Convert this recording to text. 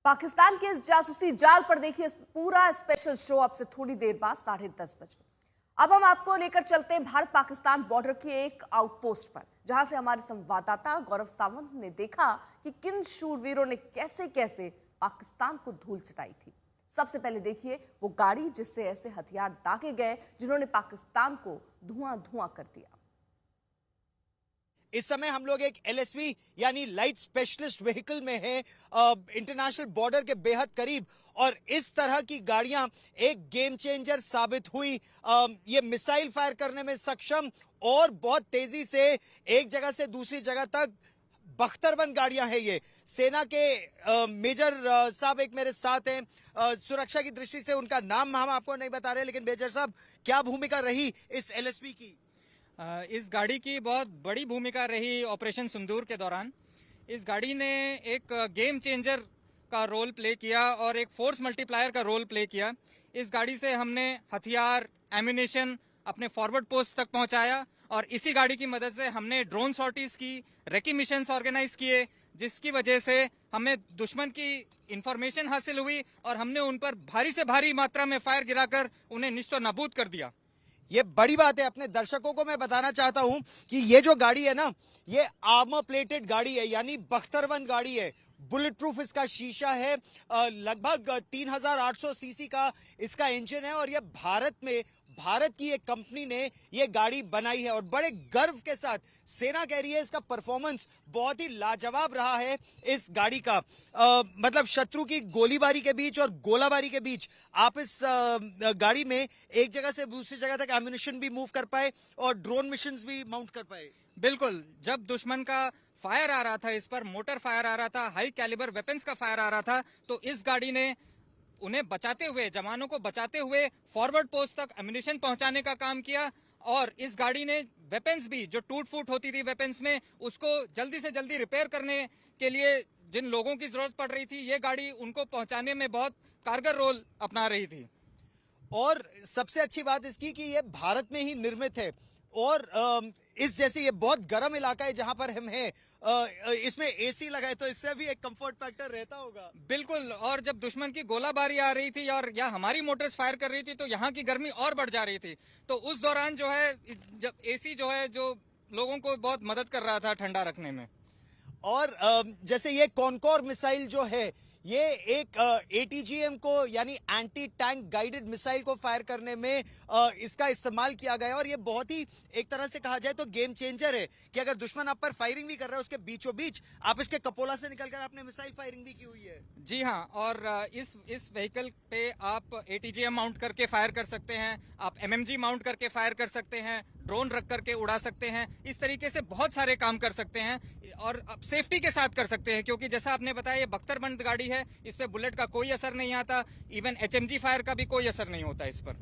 पाकिस्तान के इस जासूसी जाल पर देखिए पूरा स्पेशल शो आपसे थोड़ी देर बाद 10:30 बजे। अब हम आपको लेकर चलते हैं भारत पाकिस्तान बॉर्डर के एक आउटपोस्ट पर, जहां से हमारे संवाददाता गौरव सावंत ने देखा कि किन शूरवीरों ने कैसे कैसे पाकिस्तान को धूल चटाई थी। सबसे पहले देखिए वो गाड़ी जिससे ऐसे हथियार दागे गए जिन्होंने पाकिस्तान को धुआं धुआं कर दिया। इस समय हम लोग एक एलएसवी यानी लाइट स्पेशलिस्ट व्हीकल में हैं, इंटरनेशनल बॉर्डर के बेहद करीब, और इस तरह की गाड़ियां एक गेम चेंजर साबित हुई। ये मिसाइल फायर करने में सक्षम और बहुत तेजी से एक जगह से दूसरी जगह तक बख्तरबंद गाड़ियां हैं। ये सेना के मेजर साहब एक मेरे साथ हैं। सुरक्षा की दृष्टि से उनका नाम हम आपको नहीं बता रहे, लेकिन मेजर साहब क्या भूमिका रही इस एलएसवी की? इस गाड़ी की बहुत बड़ी भूमिका रही ऑपरेशन सिंदूर के दौरान। इस गाड़ी ने एक गेम चेंजर का रोल प्ले किया और एक फोर्स मल्टीप्लायर का रोल प्ले किया। इस गाड़ी से हमने हथियार, एम्यूनेशन अपने फॉरवर्ड पोस्ट तक पहुंचाया और इसी गाड़ी की मदद से हमने ड्रोन सॉर्टीज की, रेकी मिशंस ऑर्गेनाइज किए, जिसकी वजह से हमें दुश्मन की इंफॉर्मेशन हासिल हुई और हमने उन पर भारी से भारी मात्रा में फायर गिराकर उन्हें निश्तो नाबूद कर दिया। ये बड़ी बात है। अपने दर्शकों को मैं बताना चाहता हूं कि ये जो गाड़ी है ना, ये आर्मर प्लेटेड गाड़ी है, यानी बख्तरबंद गाड़ी है। बुलेट प्रूफ इसका शीशा है, लगभग 3800 सीसी का इसका इंजन है, और ये भारत की एक कंपनी ने ये गाड़ी बनाई है और बड़े गर्व के साथ सेना कह रही है इसका परफॉर्मेंस बहुत ही लाजवाब रहा है इस गाड़ी का। मतलब शत्रु की गोलीबारी के बीच और गोलाबारी के बीच आप इस गाड़ी में एक जगह से दूसरी जगह तक एम्यूनिशन भी मूव कर पाए और ड्रोन मिशंस भी माउंट कर पाए। बिल्कुल, जब दुश्मन का फायर आ रहा था, इस पर मोटर फायर आ रहा था, हाई कैलिबर वेपन्स का फायर आ रहा था, तो इस गाड़ी ने उन्हें बचाते हुए, जवानों को बचाते हुए फॉरवर्ड पोस्ट तक एम्यूनिशन पहुंचाने का काम किया। और इस गाड़ी ने वेपन्स भी, जो टूट फूट होती थी वेपन्स में, उसको जल्दी से जल्दी रिपेयर करने के लिए जिन लोगों की जरूरत पड़ रही थी, ये गाड़ी उनको पहुंचाने में बहुत कारगर रोल अपना रही थी। और सबसे अच्छी बात इसकी कि ये भारत में ही निर्मित है और इस जैसे ये बहुत गर्म इलाका है जहां पर हम हैं, इसमें एसी लगा है, तो इससे भी एक कंफर्ट फैक्टर रहता होगा। बिल्कुल, और जब दुश्मन की गोलाबारी आ रही थी और या हमारी मोटर्स फायर कर रही थी तो यहाँ की गर्मी और बढ़ जा रही थी। तो उस दौरान जो है, जब एसी जो है, जो लोगों को बहुत मदद कर रहा था ठंडा रखने में। और जैसे ये कॉनकॉर मिसाइल जो है, ये एक एटीजीएम को यानी एंटी टैंक गाइडेड मिसाइल को फायर करने में इसका इस्तेमाल किया गया, और ये बहुत ही एक तरह से कहा जाए तो गेम चेंजर है कि अगर दुश्मन आप पर फायरिंग भी कर रहा है, उसके बीचों बीच आप इसके कपोला से निकलकर आपने मिसाइल फायरिंग भी की हुई है। जी हाँ, और इस व्हीकल पे आप एटीजीएम माउंट करके फायर कर सकते हैं, आप एमएमजी माउंट करके फायर कर सकते हैं, ड्रोन रख करके उड़ा सकते हैं। इस तरीके से बहुत सारे काम कर सकते हैं और सेफ्टी के साथ कर सकते हैं, क्योंकि जैसा आपने बताया ये बख्तरबंद गाड़ी है, इस पे बुलेट का कोई असर नहीं आता, इवन एचएमजी फायर का भी कोई असर नहीं होता इस पर।